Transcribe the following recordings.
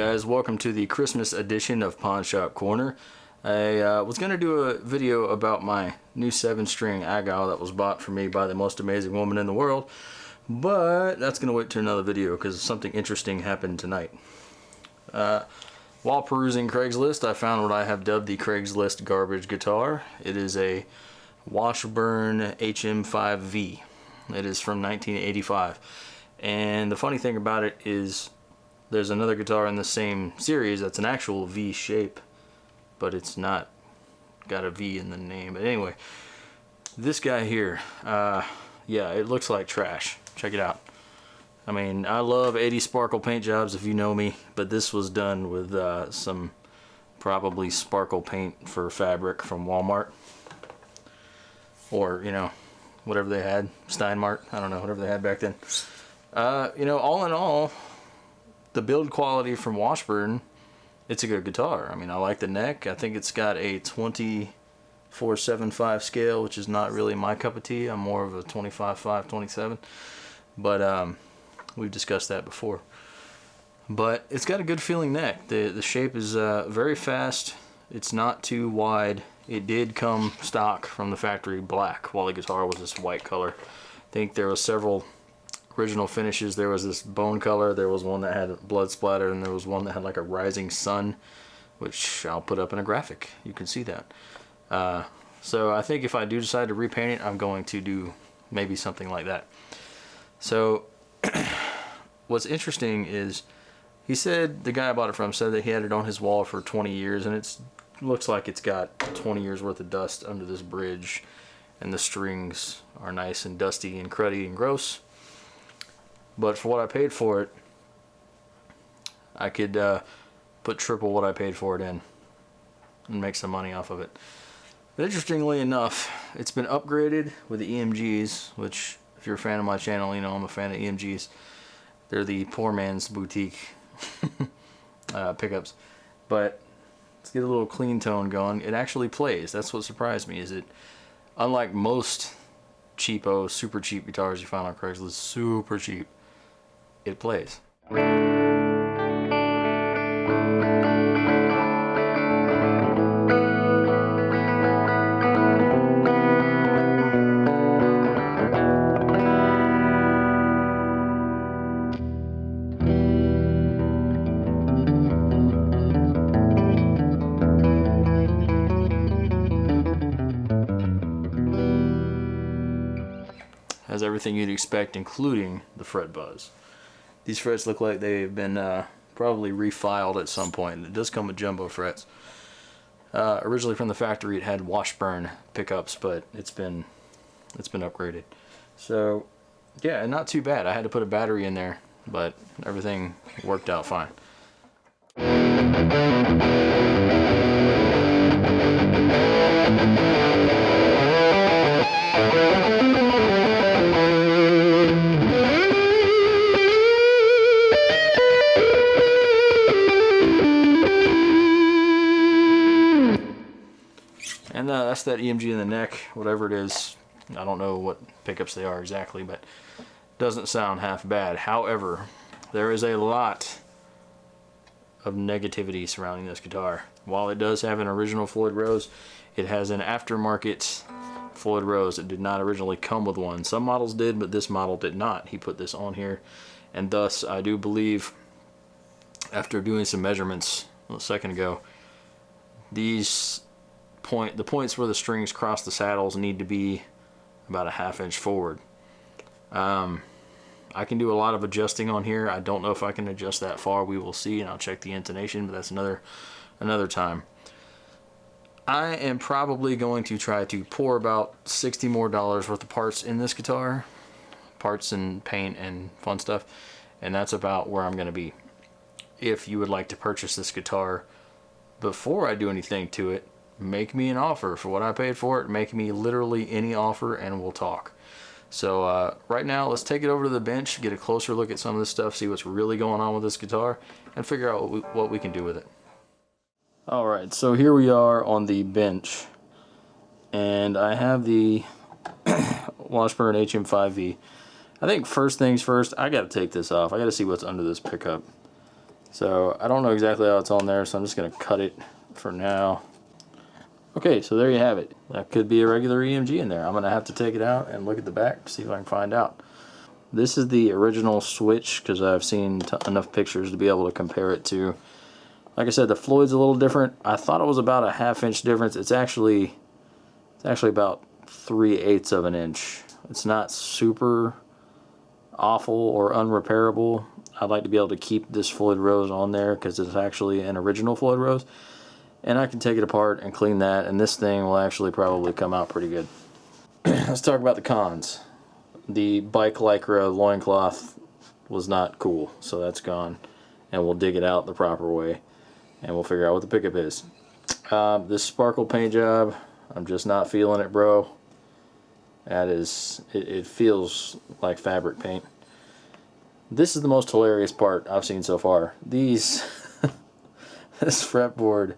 guys, welcome to the Christmas edition of Pawn Shop Corner. I was going to do a video about my new 7-string awhile that was bought for me by the most amazing woman in the world, but that's going to wait to another video because something interesting happened tonight. While perusing Craigslist, I found what I have dubbed the Craigslist garbage guitar. It is a Washburn HM-5V. It is from 1985. And the funny thing about it is there's another guitar in the same series that's an actual V shape, but it's not got a V in the name. But anyway, this guy here, yeah, it looks like trash. Check it out. I mean, I love 80s sparkle paint jobs if you know me, but this was done with some probably sparkle paint for fabric from Walmart. Or, you know, whatever they had, Steinmart, I don't know, whatever they had back then. You know, all in all, the build quality from Washburn, it's a good guitar. I mean, I like the neck. I think it's got a 24/75 scale, which is not really my cup of tea. I'm more of a 25/5, 27. But we've discussed that before. But it's got a good feeling neck. The shape is very fast. It's not too wide. It did come stock from the factory black, while the guitar was this white color. I think there was several original finishes. There was this bone color, there was one that had blood splatter, and there was one that had like a rising sun, which I'll put up in a graphic. You can see that. So I think if I do decide to repaint it, I'm going to do maybe something like that. So what's interesting is he said, the guy I bought it from said that he had it on his wall for 20 years, and it looks like it's got 20 years worth of dust under this bridge, and the strings are nice and dusty and cruddy and gross. But for what I paid for it, I could put triple what I paid for it in and make some money off of it. But interestingly enough, it's been upgraded with the EMGs, which if you're a fan of my channel, you know I'm a fan of EMGs. They're the poor man's boutique pickups. But let's get a little clean tone going. It actually plays. That's what surprised me, is it, unlike most cheapo, super cheap guitars you find on Craigslist, super cheap, it plays. Has everything you'd expect, including the fret buzz. These frets look like they've been probably refiled at some point. It does come with jumbo frets. Originally from the factory, it had Washburn pickups, but it's been upgraded. So yeah, not too bad. I had to put a battery in there, but everything worked out fine. And that's that EMG in the neck, whatever it is. I don't know what pickups they are exactly, but it doesn't sound half bad. However, there is a lot of negativity surrounding this guitar. While it does have an original Floyd Rose, it has an aftermarket Floyd Rose. It did not originally come with one. Some models did, but this model did not. He put this on here, and thus I do believe, after doing some measurements a second ago, the points where the strings cross the saddles need to be about a ½ inch forward. I can do a lot of adjusting on here. I don't know if I can adjust that far. We will see, and I'll check the intonation, but that's another time. I am probably going to try to pour about $60 more worth of parts in this guitar, parts and paint and fun stuff, and that's about where I'm going to be. If you would like to purchase this guitar before I do anything to it, make me an offer for what I paid for it. Make me literally any offer and we'll talk. So right now, let's take it over to the bench, get a closer look at some of this stuff, see what's really going on with this guitar, and figure out what we can do with it. Alright, so here we are on the bench, and I have the Washburn HM-5V. I think first things first, I gotta take this off. I gotta see what's under this pickup. So I don't know exactly how it's on there, so I'm just going to cut it for now. Okay, so there you have it. That could be a regular EMG in there. I'm going to have to take it out and look at the back to see if I can find out. This is the original switch because I've seen enough pictures to be able to compare it to. Like I said, the Floyd's a little different. I thought it was about a ½ inch difference. It's actually about 3/8 of an inch. It's not super awful or unrepairable. I'd like to be able to keep this Floyd Rose on there because it's actually an original Floyd Rose. And I can take it apart and clean that, and this thing will actually probably come out pretty good. Let's talk about the cons. The bike lycra loincloth was not cool, so that's gone. And we'll dig it out the proper way, and we'll figure out what the pickup is. This sparkle paint job, I'm just not feeling it, bro. That is, it feels like fabric paint. This is the most hilarious part I've seen so far. This fretboard,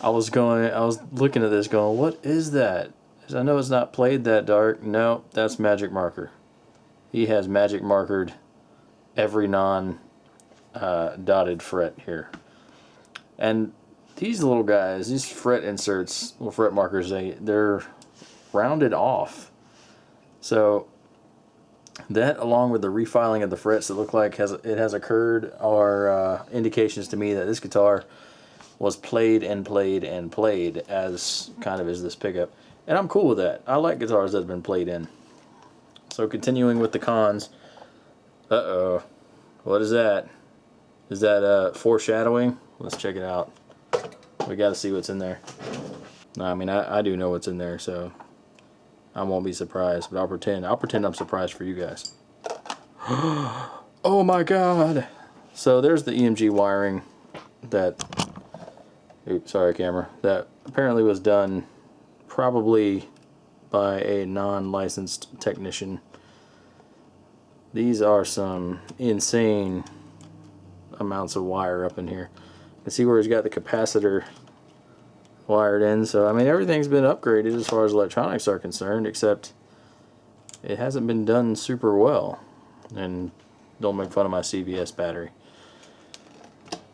I was looking at this going, what is that? I know it's not played that dark. No, that's magic marker. He has magic markered every dotted fret here. And these little guys, these fret inserts, well, fret markers, they're rounded off. So that, along with the refiling of the frets that look like it has occurred, are indications to me that this guitar was played and played and played as kind of as this pickup. And I'm cool with that. I like guitars that have been played in. So continuing with the cons. Uh-oh. What is that? Is that foreshadowing? Let's check it out. We got to see what's in there. No, I mean, I do know what's in there, so I won't be surprised, but I'll pretend I'm surprised for you guys. Oh my god! So there's the EMG wiring that, oops, sorry camera, that apparently was done probably by a non-licensed technician. These are some insane amounts of wire up in here. You can see where he's got the capacitor wired in. So I mean, everything's been upgraded as far as electronics are concerned, except it hasn't been done super well. And don't make fun of my CVS battery.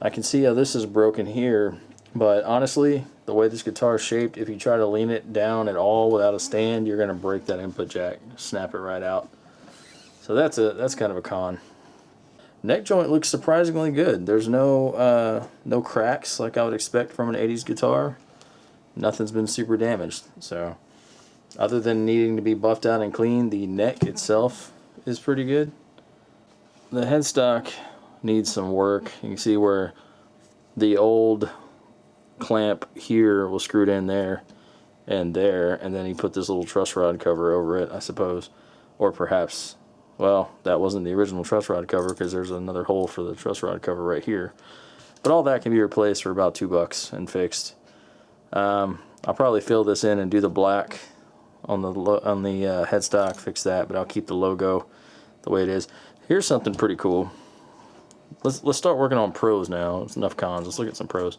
I can see how this is broken here, but honestly, the way this guitar is shaped, if you try to lean it down at all without a stand, you're going to break that input jack, snap it right out. So that's kind of a con. Neck joint looks surprisingly good. There's no cracks like I would expect from an 80s guitar. Nothing's been super damaged. So other than needing to be buffed out and cleaned, the neck itself is pretty good. The headstock needs some work. You can see where the old clamp here was screwed in there, and then he put this little truss rod cover over it, I suppose. Or perhaps, well, that wasn't the original truss rod cover because there's another hole for the truss rod cover right here. But all that can be replaced for about $2 and fixed. I'll probably fill this in and do the black on the headstock, fix that, but I'll keep the logo the way it is. Here's something pretty cool. Let's start working on pros now. It's enough cons. Let's look at some pros.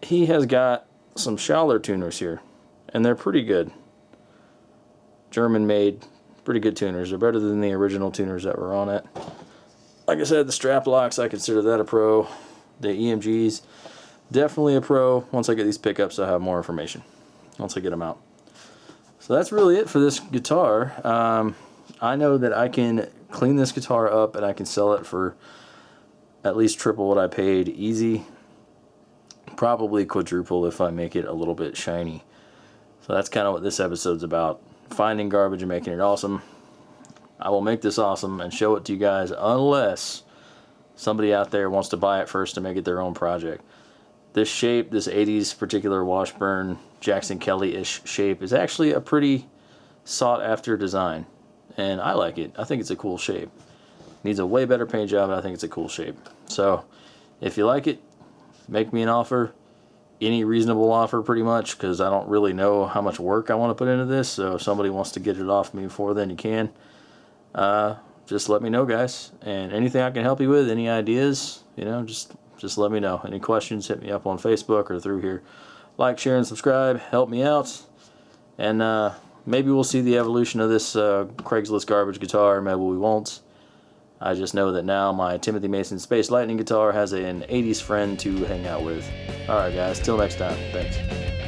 He has got some Schaller tuners here, and they're pretty good. German-made, pretty good tuners. They're better than the original tuners that were on it. Like I said, the straplocks, I consider that a pro. The EMGs, definitely a pro. Once I get these pickups, I'll have more information. Once I get them out. So that's really it for this guitar. I know that I can clean this guitar up and I can sell it for at least triple what I paid easy. Probably quadruple if I make it a little bit shiny. So that's kind of what this episode's about. Finding garbage and making it awesome. I will make this awesome and show it to you guys unless somebody out there wants to buy it first to make it their own project. This shape, this 80s particular Washburn Jackson Kelly-ish shape, is actually a pretty sought after design. And I like it. I think it's a cool shape. Needs a way better paint job, but I think it's a cool shape. So if you like it, make me an offer. Any reasonable offer pretty much, because I don't really know how much work I want to put into this. So if somebody wants to get it off me before then, you can. Just let me know, guys. And anything I can help you with, any ideas, you know, just let me know. Any questions, hit me up on Facebook or through here. Like, share, and subscribe. Help me out. And maybe we'll see the evolution of this Craigslist garbage guitar. Maybe we won't. I just know that now my Timothy Mason Space Lightning guitar has an 80s friend to hang out with. Alright guys, till next time, thanks.